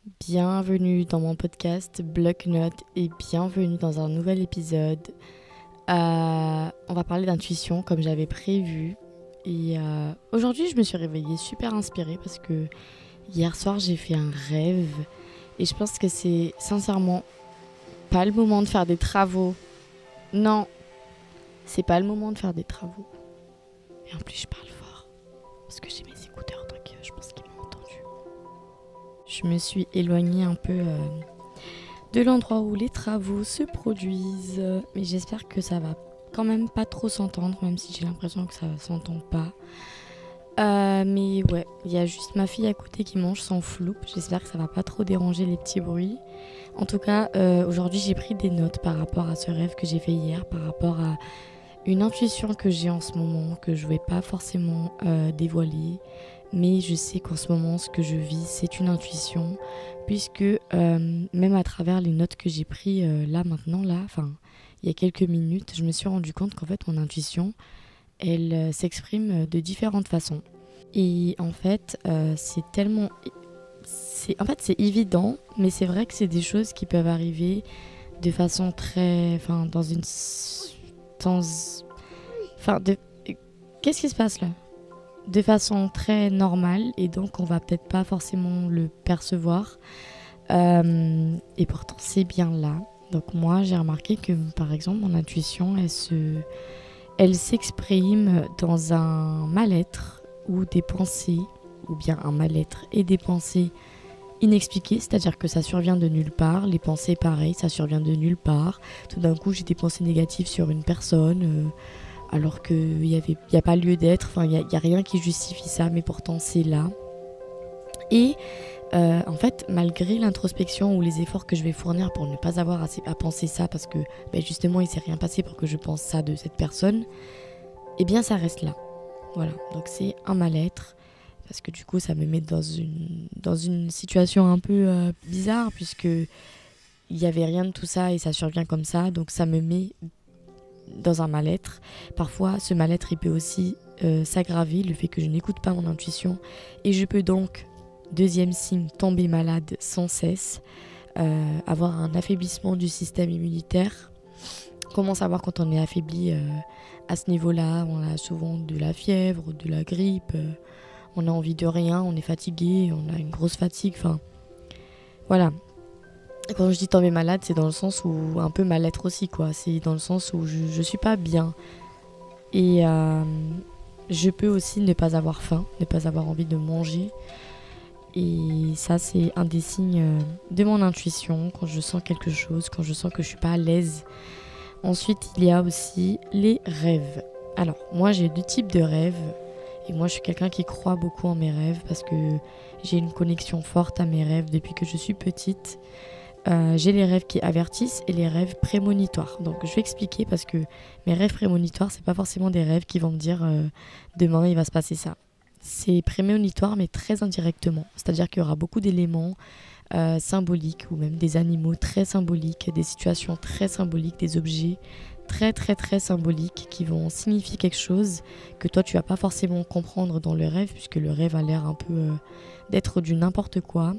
Bienvenue dans mon podcast Bloc-Notes et bienvenue dans un nouvel épisode. On va parler d'intuition comme j'avais prévu. Et aujourd'hui, je me suis réveillée super inspirée parce que hier soir, j'ai fait un rêve. Et je pense que c'est sincèrement pas le moment de faire des travaux. Non, c'est pas le moment de faire des travaux. Et en plus, je parle fort parce que j'ai mes écouteurs, donc je pense qu'ils m'ont entendu. Je me suis éloignée un peu de l'endroit où les travaux se produisent. Mais j'espère que ça va quand même pas trop s'entendre, même si j'ai l'impression que ça s'entend pas. Mais ouais, il y a juste ma fille à côté qui mange son floupe. J'espère que ça va pas trop déranger les petits bruits. En tout cas, aujourd'hui j'ai pris des notes par rapport à ce rêve que j'ai fait hier, par rapport à une intuition que j'ai en ce moment, que je vais pas forcément dévoiler. Mais je sais qu'en ce moment, ce que je vis, c'est une intuition, puisque même à travers les notes que j'ai prises là, maintenant, là, enfin, il y a quelques minutes, je me suis rendu compte qu'en fait, mon intuition, elle s'exprime de différentes façons. Et en fait, c'est tellement... c'est évident, mais c'est vrai que c'est des choses qui peuvent arriver de façon très... Enfin, dans une... Dans... Enfin, de... Qu'est-ce qui se passe là ? De façon très normale et donc on va peut-être pas forcément le percevoir et pourtant c'est bien là. Donc moi j'ai remarqué que par exemple mon intuition elle s'exprime dans un mal-être ou des pensées ou bien un mal-être et des pensées inexpliquées, c'est-à-dire que ça survient de nulle part. Les pensées pareil, ça survient de nulle part. Tout d'un coup j'ai des pensées négatives sur une personne alors qu'il n'y a pas lieu d'être, enfin, il n'y a rien qui justifie ça, mais pourtant c'est là. Et en fait, malgré l'introspection ou les efforts que je vais fournir pour ne pas avoir à penser ça, parce que justement il ne s'est rien passé pour que je pense ça de cette personne, eh bien ça reste là. Voilà, donc c'est un mal-être, parce que du coup ça me met dans une situation un peu bizarre, puisque il n'y avait rien de tout ça et ça survient comme ça, donc ça me met dans un mal-être. Parfois, ce mal-être, il peut aussi s'aggraver, le fait que je n'écoute pas mon intuition. Et je peux donc, deuxième signe, tomber malade sans cesse, avoir un affaiblissement du système immunitaire. Comment savoir quand on est affaibli à ce niveau-là ? On a souvent de la fièvre, de la grippe, on a envie de rien, on est fatigué, on a une grosse fatigue, enfin... Voilà. Quand je dis tomber malade, c'est dans le sens où un peu mal-être aussi, quoi. C'est dans le sens où je suis pas bien. Et je peux aussi ne pas avoir faim, ne pas avoir envie de manger. Et ça, c'est un des signes de mon intuition, quand je sens quelque chose, quand je sens que je suis pas à l'aise. Ensuite, il y a aussi les rêves. Alors, moi, j'ai deux types de rêves. Et moi, je suis quelqu'un qui croit beaucoup en mes rêves parce que j'ai une connexion forte à mes rêves depuis que je suis petite. J'ai les rêves qui avertissent et les rêves prémonitoires. Donc je vais expliquer parce que mes rêves prémonitoires, c'est pas forcément des rêves qui vont me dire demain il va se passer ça. C'est prémonitoire mais très indirectement. C'est-à-dire qu'il y aura beaucoup d'éléments symboliques ou même des animaux très symboliques, des situations très symboliques, des objets très très très symboliques qui vont signifier quelque chose que toi tu vas pas forcément comprendre dans le rêve puisque le rêve a l'air un peu d'être du n'importe quoi.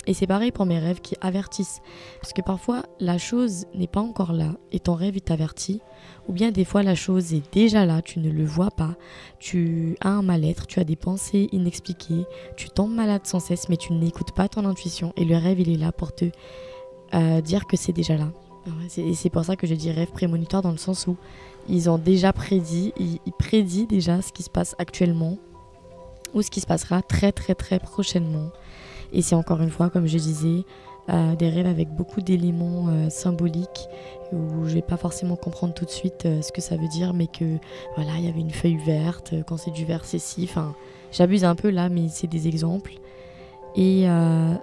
Et c'est pareil pour mes rêves qui avertissent. Parce que parfois, la chose n'est pas encore là et ton rêve il t'avertit. Ou bien des fois, la chose est déjà là, tu ne le vois pas. Tu as un mal-être, tu as des pensées inexpliquées. Tu tombes malade sans cesse, mais tu n'écoutes pas ton intuition. Et le rêve, il est là pour te dire que c'est déjà là. Et c'est pour ça que je dis rêve prémonitoire dans le sens où ils ont déjà prédit, ils prédisent déjà ce qui se passe actuellement ou ce qui se passera très très très prochainement. Et c'est encore une fois, comme je disais, des rêves avec beaucoup d'éléments symboliques où je vais pas forcément comprendre tout de suite ce que ça veut dire, mais que voilà, il y avait une feuille verte, quand c'est du vert c'est ci, enfin j'abuse un peu là, mais c'est des exemples. Et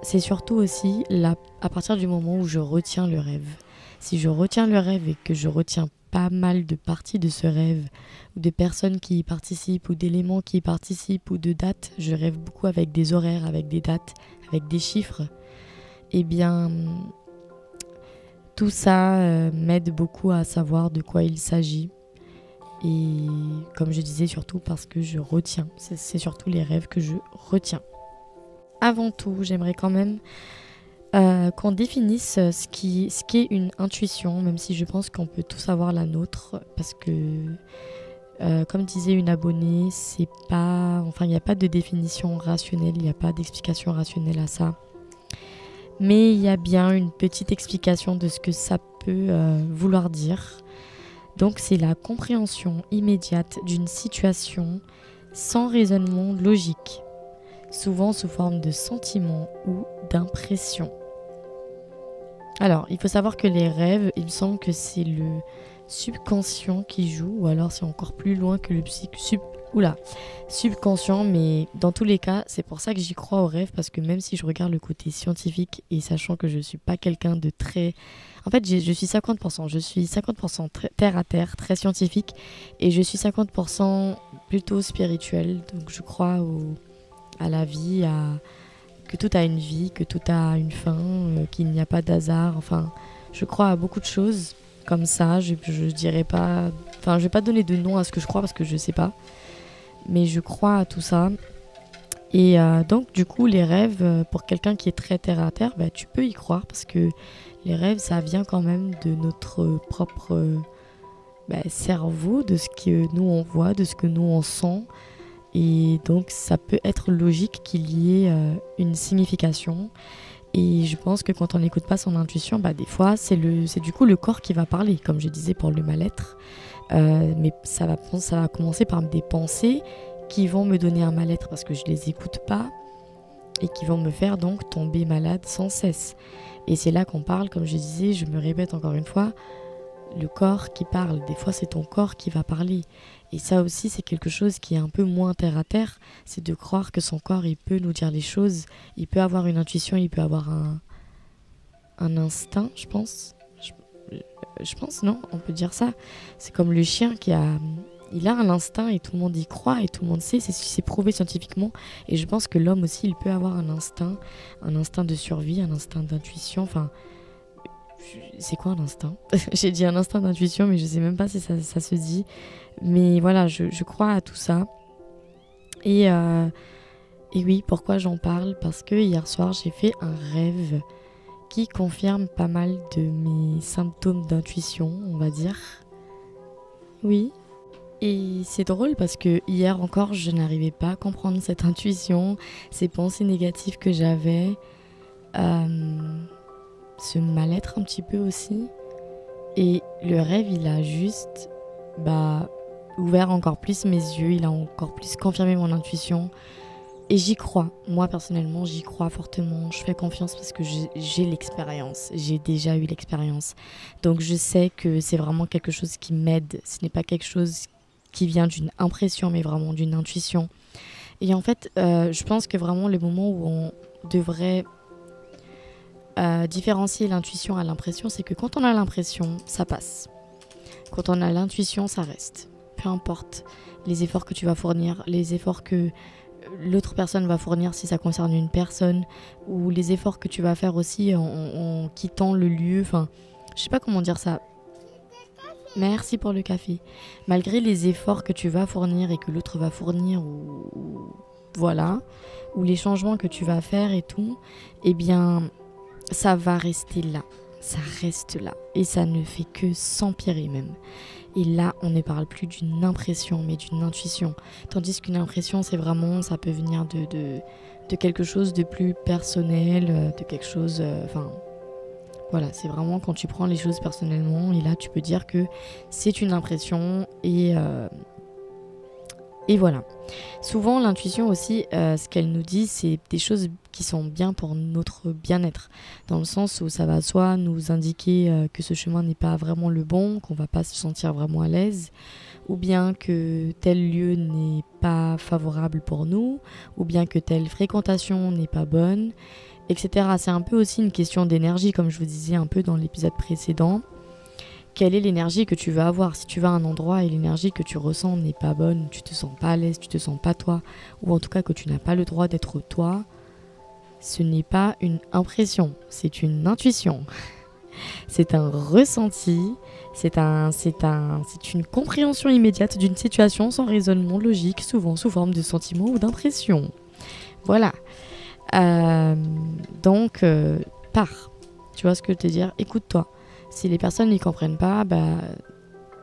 c'est surtout aussi là, à partir du moment où je retiens le rêve. Si je retiens le rêve et que je retiens pas mal de parties de ce rêve, ou de personnes qui y participent, ou d'éléments qui y participent, ou de dates, je rêve beaucoup avec des horaires, avec des dates, avec des chiffres, eh bien, tout ça m'aide beaucoup à savoir de quoi il s'agit. Et comme je disais, surtout parce que je retiens. C'est surtout les rêves que je retiens. Avant tout, j'aimerais quand même qu'on définisse ce qu'est une intuition, même si je pense qu'on peut tous avoir la nôtre, parce que, comme disait une abonnée, c'est pas, enfin, il n'y a pas de définition rationnelle, il n'y a pas d'explication rationnelle à ça. Mais il y a bien une petite explication de ce que ça peut vouloir dire. Donc c'est la compréhension immédiate d'une situation sans raisonnement logique, souvent sous forme de sentiment ou d'impression. Alors, il faut savoir que les rêves, il me semble que c'est le subconscient qui joue, ou alors c'est encore plus loin que le subconscient, mais dans tous les cas, c'est pour ça que j'y crois aux rêves, parce que même si je regarde le côté scientifique, et sachant que je suis pas quelqu'un de très... En fait, je suis 50%, je suis 50% terre à terre, très scientifique, et je suis 50% plutôt spirituel, donc je crois à la vie, que tout a une vie, que tout a une fin, qu'il n'y a pas d'hasard, enfin, je crois à beaucoup de choses comme ça, je dirais pas... Enfin, je vais pas donner de nom à ce que je crois, parce que je sais pas, mais je crois à tout ça. Et donc du coup les rêves, pour quelqu'un qui est très terre à terre, bah, tu peux y croire, parce que les rêves, ça vient quand même de notre propre cerveau, de ce que nous on voit, de ce que nous on sent, et donc ça peut être logique qu'il y ait une signification. Et je pense que quand on n'écoute pas son intuition, bah, des fois c'est du coup le corps qui va parler, comme je disais pour le mal-être. Mais ça va commencer par des pensées qui vont me donner un mal-être parce que je les écoute pas, et qui vont me faire donc tomber malade sans cesse. Et c'est là qu'on parle, comme je disais, je me répète encore une fois, le corps qui parle. Des fois c'est ton corps qui va parler. Et ça aussi c'est quelque chose qui est un peu moins terre à terre, c'est de croire que son corps il peut nous dire les choses, il peut avoir une intuition, il peut avoir un instinct, je pense. Je pense, non, on peut dire ça. C'est comme le chien il a un instinct et tout le monde y croit et tout le monde sait, c'est prouvé scientifiquement. Et je pense que l'homme aussi, il peut avoir un instinct de survie, un instinct d'intuition. Enfin, c'est quoi un instinct? J'ai dit un instinct d'intuition, mais je sais même pas si ça se dit. Mais voilà, je crois à tout ça. Et oui, pourquoi j'en parle? Parce que hier soir, j'ai fait un rêve qui confirme pas mal de mes symptômes d'intuition, on va dire. Oui. Et c'est drôle parce que hier encore, je n'arrivais pas à comprendre cette intuition, ces pensées négatives que j'avais, ce mal-être un petit peu aussi. Et le rêve, il a juste ouvert encore plus mes yeux, il a encore plus confirmé mon intuition. Et j'y crois, moi personnellement j'y crois fortement, je fais confiance parce que j'ai l'expérience, j'ai déjà eu l'expérience. Donc je sais que c'est vraiment quelque chose qui m'aide, ce n'est pas quelque chose qui vient d'une impression mais vraiment d'une intuition. Et en fait, je pense que vraiment le moment où on devrait différencier l'intuition à l'impression, c'est que quand on a l'impression, ça passe. Quand on a l'intuition, ça reste. Peu importe les efforts que tu vas fournir, les efforts que l'autre personne va fournir si ça concerne une personne, ou les efforts que tu vas faire aussi en quittant le lieu, enfin, je sais pas comment dire ça. Merci pour le café. Malgré les efforts que tu vas fournir et que l'autre va fournir, voilà, ou les changements que tu vas faire et tout, eh bien, ça va rester là. Ça reste là. Et ça ne fait que s'empirer même. Et là, on ne parle plus d'une impression, mais d'une intuition. Tandis qu'une impression, c'est vraiment, ça peut venir de quelque chose de plus personnel, de quelque chose... voilà, c'est vraiment quand tu prends les choses personnellement. Et là, tu peux dire que c'est une impression et voilà. Souvent, l'intuition aussi, ce qu'elle nous dit, c'est des choses qui sont bien pour notre bien-être. Dans le sens où ça va soit nous indiquer que ce chemin n'est pas vraiment le bon, qu'on va pas se sentir vraiment à l'aise, ou bien que tel lieu n'est pas favorable pour nous, ou bien que telle fréquentation n'est pas bonne, etc. C'est un peu aussi une question d'énergie, comme je vous disais un peu dans l'épisode précédent. Quelle est l'énergie que tu vas avoir? Si tu vas à un endroit et l'énergie que tu ressens n'est pas bonne, tu te sens pas à l'aise, tu te sens pas toi, ou en tout cas que tu n'as pas le droit d'être toi, ce n'est pas une impression, c'est une intuition. C'est un ressenti, c'est une compréhension immédiate d'une situation sans raisonnement logique, souvent sous forme de sentiment ou d'impression. Voilà. Donc, pars. Tu vois ce que je veux te dire? Écoute-toi. Si les personnes n'y comprennent pas,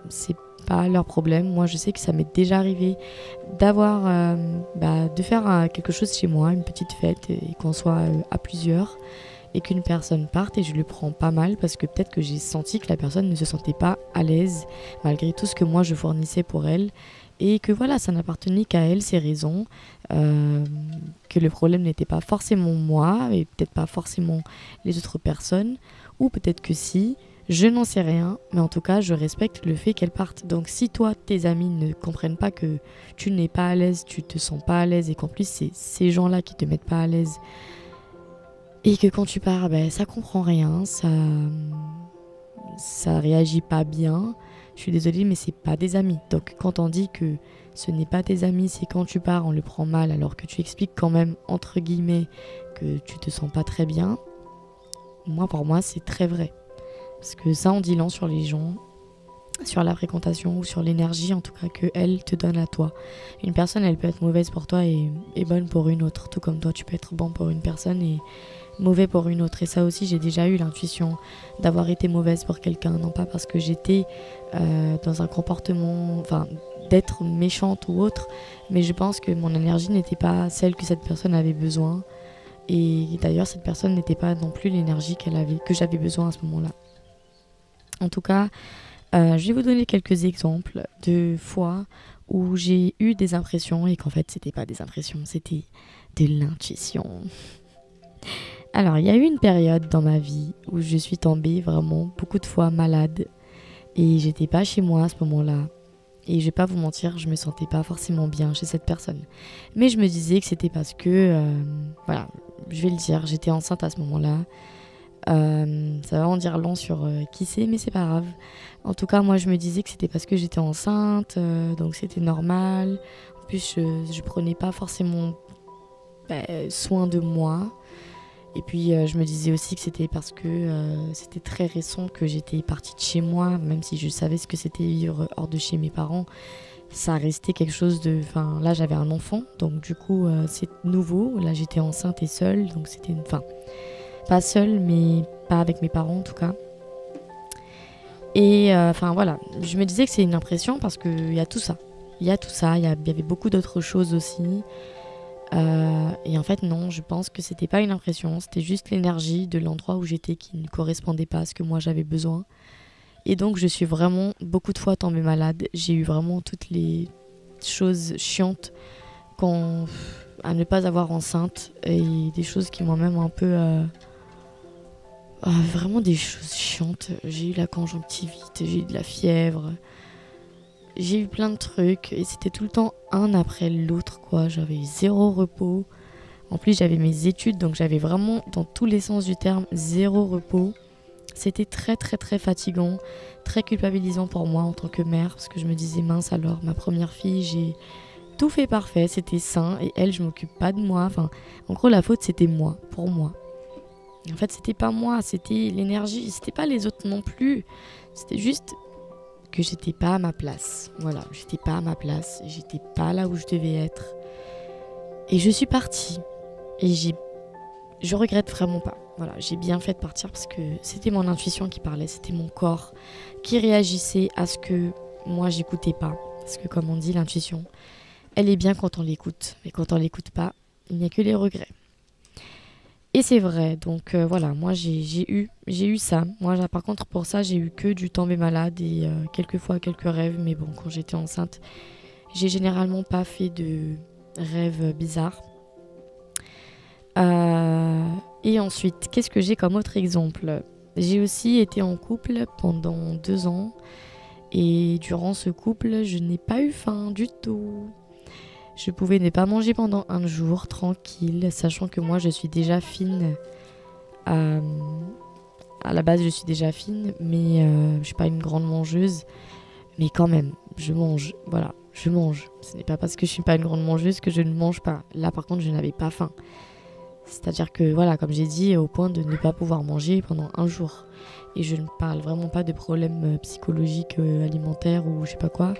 c'est pas leur problème. Moi, je sais que ça m'est déjà arrivé de faire quelque chose chez moi, une petite fête, et qu'on soit à plusieurs, et qu'une personne parte, et je le prends pas mal parce que peut-être que j'ai senti que la personne ne se sentait pas à l'aise malgré tout ce que moi je fournissais pour elle, et que voilà, ça n'appartenait qu'à elle, ses raisons, que le problème n'était pas forcément moi et peut-être pas forcément les autres personnes, ou peut-être que si. Je n'en sais rien, mais en tout cas, je respecte le fait qu'elle parte. Donc si toi, tes amis ne comprennent pas que tu n'es pas à l'aise, tu te sens pas à l'aise, et qu'en plus c'est ces gens-là qui te mettent pas à l'aise, et que quand tu pars, ça comprend rien, ça réagit pas bien, je suis désolée, mais c'est pas des amis. Donc quand on dit que ce n'est pas tes amis, c'est quand tu pars, on le prend mal, alors que tu expliques quand même, entre guillemets, que tu te sens pas très bien, pour moi, c'est très vrai. Parce que ça, on dit long sur les gens, sur la fréquentation ou sur l'énergie, en tout cas, qu'elle te donne à toi. Une personne, elle peut être mauvaise pour toi et bonne pour une autre. Tout comme toi, tu peux être bon pour une personne et mauvais pour une autre. Et ça aussi, j'ai déjà eu l'intuition d'avoir été mauvaise pour quelqu'un. Non pas parce que j'étais dans un comportement, d'être méchante ou autre, mais je pense que mon énergie n'était pas celle que cette personne avait besoin. Et d'ailleurs, cette personne n'était pas non plus l'énergie que j'avais besoin à ce moment-là. En tout cas, je vais vous donner quelques exemples de fois où j'ai eu des impressions et qu'en fait, c'était pas des impressions, c'était de l'intuition. Alors, il y a eu une période dans ma vie où je suis tombée vraiment beaucoup de fois malade et j'étais pas chez moi à ce moment-là. Et je vais pas vous mentir, je me sentais pas forcément bien chez cette personne. Mais je me disais que c'était parce que, je vais le dire, j'étais enceinte à ce moment-là. Ça va en dire long sur qui c'est, mais c'est pas grave. En tout cas, moi, je me disais que c'était parce que j'étais enceinte, donc c'était normal. En plus, je prenais pas forcément soin de moi. Et puis, je me disais aussi que c'était parce que c'était très récent que j'étais partie de chez moi, même si je savais ce que c'était vivre hors de chez mes parents. Ça restait quelque chose de... là, j'avais un enfant, donc du coup, c'est nouveau. Là, j'étais enceinte et seule, donc c'était... pas seule, mais pas avec mes parents, en tout cas. Et voilà, je me disais que c'est une impression parce qu'il y a tout ça. Il y avait beaucoup d'autres choses aussi. Et en fait, non, je pense que c'était pas une impression, c'était juste l'énergie de l'endroit où j'étais qui ne correspondait pas à ce que moi j'avais besoin. Et donc, je suis vraiment beaucoup de fois tombée malade. J'ai eu vraiment toutes les choses chiantes à ne pas avoir enceinte et des choses qui m'ont même un peu... vraiment des choses chiantes. J'ai eu la conjonctivite, j'ai eu de la fièvre, j'ai eu plein de trucs et c'était tout le temps un après l'autre, quoi. J'avais eu 0 repos. En plus, j'avais mes études, donc j'avais vraiment, dans tous les sens du terme, 0 repos. C'était très très très fatigant, très culpabilisant pour moi en tant que mère, parce que je me disais, mince alors, ma première fille, j'ai tout fait parfait, c'était sain, et elle, je m'occupe pas de moi. En gros, la faute, c'était moi, pour moi. En fait, c'était pas moi, c'était l'énergie, c'était pas les autres non plus. C'était juste que j'étais pas à ma place. Voilà, j'étais pas à ma place, j'étais pas là où je devais être. Et je suis partie. Et je regrette vraiment pas. Voilà, j'ai bien fait de partir parce que c'était mon intuition qui parlait, c'était mon corps qui réagissait à ce que moi j'écoutais pas. Parce que comme on dit, l'intuition, elle est bien quand on l'écoute. Mais quand on l'écoute pas, il n'y a que les regrets. Et c'est vrai, donc voilà, moi j'ai eu ça. Moi par contre pour ça j'ai eu que du tomber malade et quelquefois quelques rêves. Mais bon, quand j'étais enceinte, j'ai généralement pas fait de rêves bizarres. Et ensuite, qu'est-ce que j'ai comme autre exemple ? J'ai aussi été en couple pendant 2 ans. Et durant ce couple, je n'ai pas eu faim du tout. Je pouvais ne pas manger pendant 1 jour, tranquille, sachant que moi je suis déjà fine. À la base je suis déjà fine, mais je suis pas une grande mangeuse. Mais quand même, je mange, voilà, je mange. Ce n'est pas parce que je suis pas une grande mangeuse que je ne mange pas. Là par contre je n'avais pas faim. C'est-à-dire que voilà, comme j'ai dit, au point de ne pas pouvoir manger pendant 1 jour. Et je ne parle vraiment pas de problèmes psychologiques, alimentaires ou je sais pas quoi.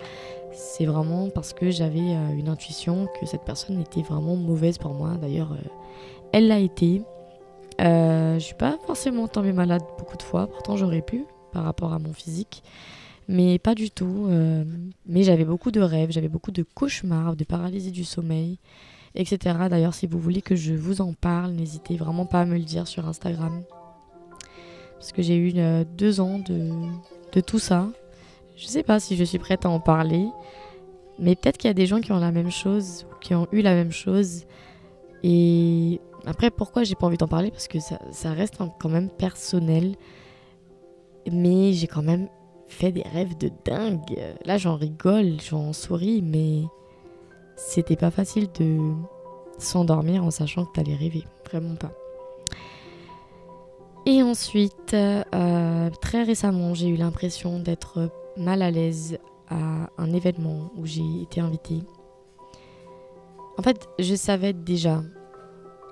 C'est vraiment parce que j'avais une intuition que cette personne était vraiment mauvaise pour moi. D'ailleurs, elle l'a été. Je suis pas forcément tombée malade beaucoup de fois, pourtant j'aurais pu par rapport à mon physique, mais pas du tout. Mais j'avais beaucoup de rêves, j'avais beaucoup de cauchemars, de paralysie du sommeil, etc. D'ailleurs, si vous voulez que je vous en parle, n'hésitez vraiment pas à me le dire sur Instagram. Parce que j'ai eu 2 ans de tout ça. Je sais pas si je suis prête à en parler, mais peut-être qu'il y a des gens qui ont la même chose, ou qui ont eu la même chose. Et après, pourquoi j'ai pas envie d'en parler? Parce que ça reste quand même personnel. Mais j'ai quand même fait des rêves de dingue. Là, j'en rigole, j'en souris, mais c'était pas facile de s'endormir en sachant que t'allais rêver. Vraiment pas. Et ensuite, très récemment, j'ai eu l'impression d'être mal à l'aise à un événement où j'ai été invitée. En fait, je savais déjà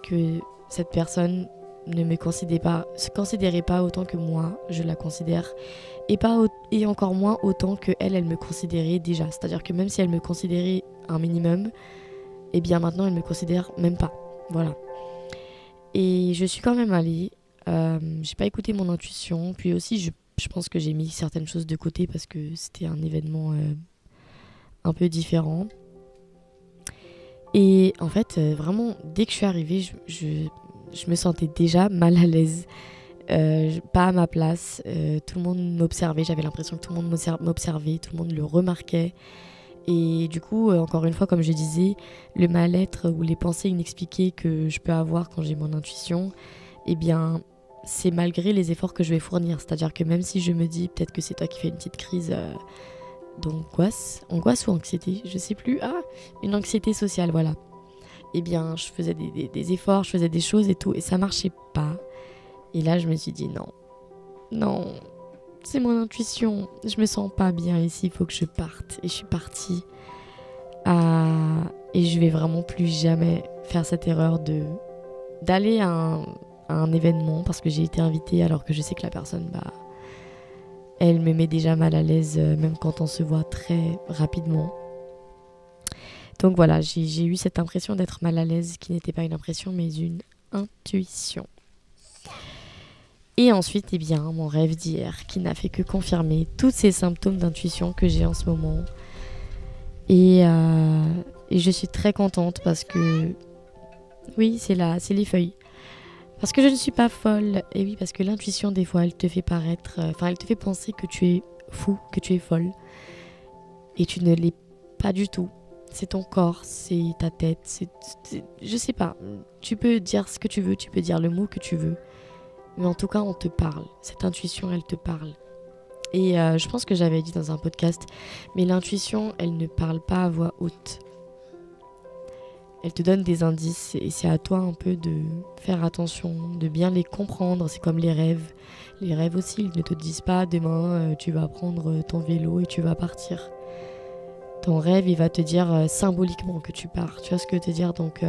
que cette personne ne me considérait pas autant que moi, je la considère, et encore moins autant que elle me considérait déjà. C'est-à-dire que même si elle me considérait un minimum, eh bien maintenant elle me considère même pas. Voilà. Et je suis quand même allée. J'ai pas écouté mon intuition. Puis aussi, je pense que j'ai mis certaines choses de côté parce que c'était un événement un peu différent. Et en fait, vraiment, dès que je suis arrivée, je me sentais déjà mal à l'aise. Pas à ma place. Tout le monde m'observait. J'avais l'impression que tout le monde m'observait. Tout le monde le remarquait. Et du coup, encore une fois, comme je disais, le mal-être ou les pensées inexpliquées que je peux avoir quand j'ai mon intuition, eh bien, c'est malgré les efforts que je vais fournir. C'est-à-dire que même si je me dis, peut-être que c'est toi qui fais une petite crise d'angoisse ou anxiété, je sais plus. Ah, une anxiété sociale, voilà. Eh bien, je faisais des efforts, je faisais des choses et tout, et ça marchait pas. Et là, je me suis dit, non, c'est mon intuition, je me sens pas bien ici, il faut que je parte. Et je suis partie. Et je vais vraiment plus jamais faire cette erreur d'aller à un événement parce que j'ai été invitée alors que je sais que la personne, elle me met déjà mal à l'aise, même quand on se voit très rapidement. Donc voilà, j'ai eu cette impression d'être mal à l'aise, qui n'était pas une impression mais une intuition. Et ensuite, eh bien, mon rêve d'hier qui n'a fait que confirmer tous ces symptômes d'intuition que j'ai en ce moment. Et je suis très contente parce que, oui, c'est les feuilles. Parce que je ne suis pas folle. Et oui, parce que l'intuition, des fois, elle te fait elle te fait penser que tu es fou, que tu es folle. Et tu ne l'es pas du tout. C'est ton corps, c'est ta tête, je sais pas. Tu peux dire ce que tu veux, tu peux dire le mot que tu veux. Mais en tout cas, on te parle. Cette intuition, elle te parle. Et je pense que j'avais dit dans un podcast, mais l'intuition, elle ne parle pas à voix haute. Elle te donne des indices et c'est à toi un peu de faire attention, de bien les comprendre. C'est comme les rêves. Les rêves aussi, ils ne te disent pas demain tu vas prendre ton vélo et tu vas partir. Ton rêve, il va te dire symboliquement que tu pars. Tu vois ce que je veux te dire? Donc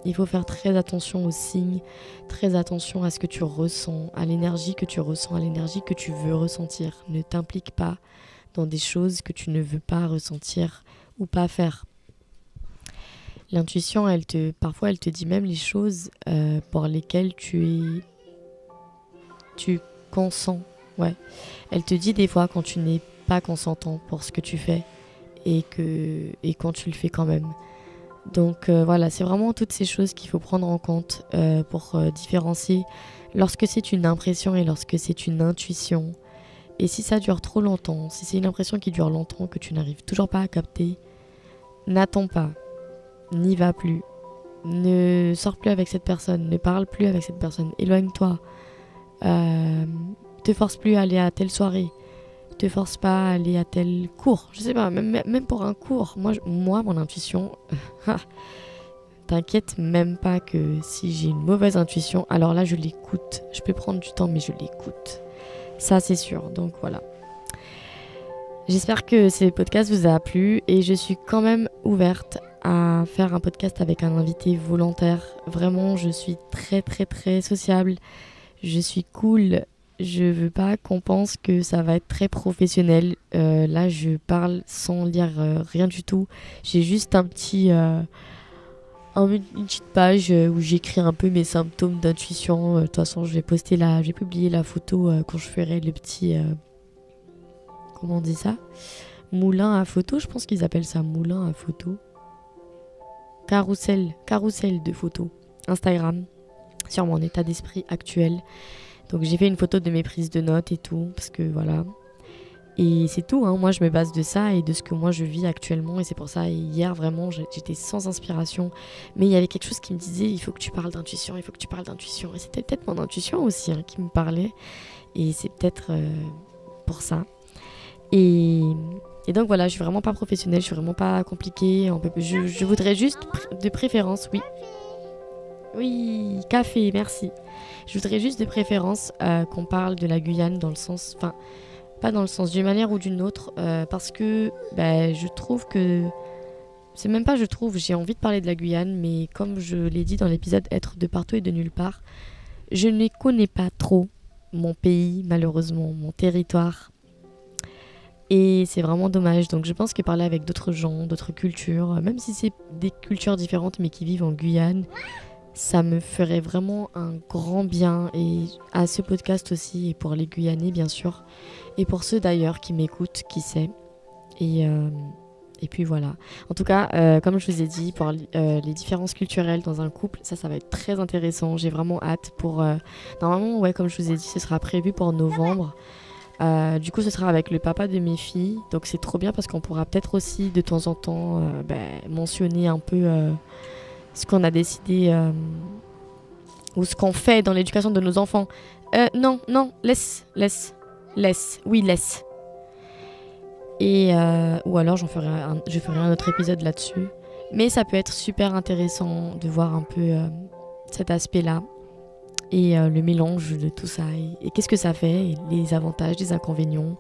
il faut faire très attention aux signes, très attention à ce que tu ressens, à l'énergie que tu ressens, à l'énergie que tu veux ressentir. Ne t'implique pas dans des choses que tu ne veux pas ressentir ou pas faire. L'intuition, parfois, elle te dit même les choses pour lesquelles tu consens. Ouais. Elle te dit des fois quand tu n'es pas consentant pour ce que tu fais et quand tu le fais quand même. Donc voilà, c'est vraiment toutes ces choses qu'il faut prendre en compte pour différencier lorsque c'est une impression et lorsque c'est une intuition. Et si ça dure trop longtemps, si c'est une impression qui dure longtemps que tu n'arrives toujours pas à capter, n'attends pas. N'y va plus. Ne sors plus avec cette personne. Ne parle plus avec cette personne. Éloigne-toi. Te force plus à aller à telle soirée. Te force pas à aller à tel cours. Je sais pas, même pour un cours. Moi mon intuition... T'inquiète même pas que si j'ai une mauvaise intuition, alors là je l'écoute. Je peux prendre du temps mais je l'écoute. Ça c'est sûr. Donc voilà. J'espère que ce podcast vous a plu et je suis quand même ouverte à faire un podcast avec un invité volontaire. Vraiment, je suis très très très sociable. Je suis cool. Je veux pas qu'on pense que ça va être très professionnel. Là, je parle sans lire rien du tout. J'ai juste un petit une petite page où j'écris un peu mes symptômes d'intuition. De toute façon, je vais publier la photo quand je ferai le petit... comment on dit ça? Moulin à photo, je pense qu'ils appellent ça moulin à photo. Carrousel de photos. Instagram, sur mon état d'esprit actuel. Donc j'ai fait une photo de mes prises de notes et tout, parce que voilà. Et c'est tout, hein. Moi je me base de ça et de ce que moi je vis actuellement. Et c'est pour ça, hier vraiment, j'étais sans inspiration. Mais il y avait quelque chose qui me disait, il faut que tu parles d'intuition, il faut que tu parles d'intuition. Et c'était peut-être mon intuition aussi qui me parlait. Et c'est peut-être pour ça. Et donc voilà, je suis vraiment pas professionnelle, je suis vraiment pas compliquée. Je voudrais juste, de préférence, oui. Oui, café, merci. Je voudrais juste de préférence qu'on parle de la Guyane dans le sens... Enfin, pas dans le sens d'une manière ou d'une autre, parce que je trouve que... C'est même pas je trouve, j'ai envie de parler de la Guyane, mais comme je l'ai dit dans l'épisode Être de partout et de nulle part, je ne connais pas trop mon pays, malheureusement, mon territoire. Et c'est vraiment dommage. Donc je pense que parler avec d'autres gens, d'autres cultures, même si c'est des cultures différentes mais qui vivent en Guyane, ça me ferait vraiment un grand bien. Et à ce podcast aussi, et pour les Guyanais bien sûr, et pour ceux d'ailleurs qui m'écoutent, qui sait. Et puis voilà. En tout cas, comme je vous ai dit, pour les différences culturelles dans un couple, ça va être très intéressant. J'ai vraiment hâte pour... Normalement, ouais, comme je vous ai dit, ce sera prévu pour novembre. Du coup, ce sera avec le papa de mes filles. Donc c'est trop bien parce qu'on pourra peut-être aussi de temps en temps mentionner un peu ce qu'on a décidé ou ce qu'on fait dans l'éducation de nos enfants. Non, laisse. Oui, laisse. Et ou alors je ferai un autre épisode là-dessus. Mais ça peut être super intéressant de voir un peu cet aspect-là. Et le mélange de tout ça, et qu'est-ce que ça fait, et les avantages, les inconvénients,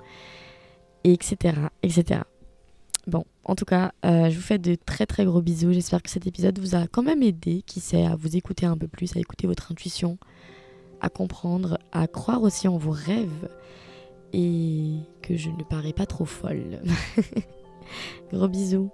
et etc. Bon, en tout cas, je vous fais de très très gros bisous. J'espère que cet épisode vous a quand même aidé, qui sait, à vous écouter un peu plus, à écouter votre intuition, à comprendre, à croire aussi en vos rêves, et que je ne parais pas trop folle. Gros bisous.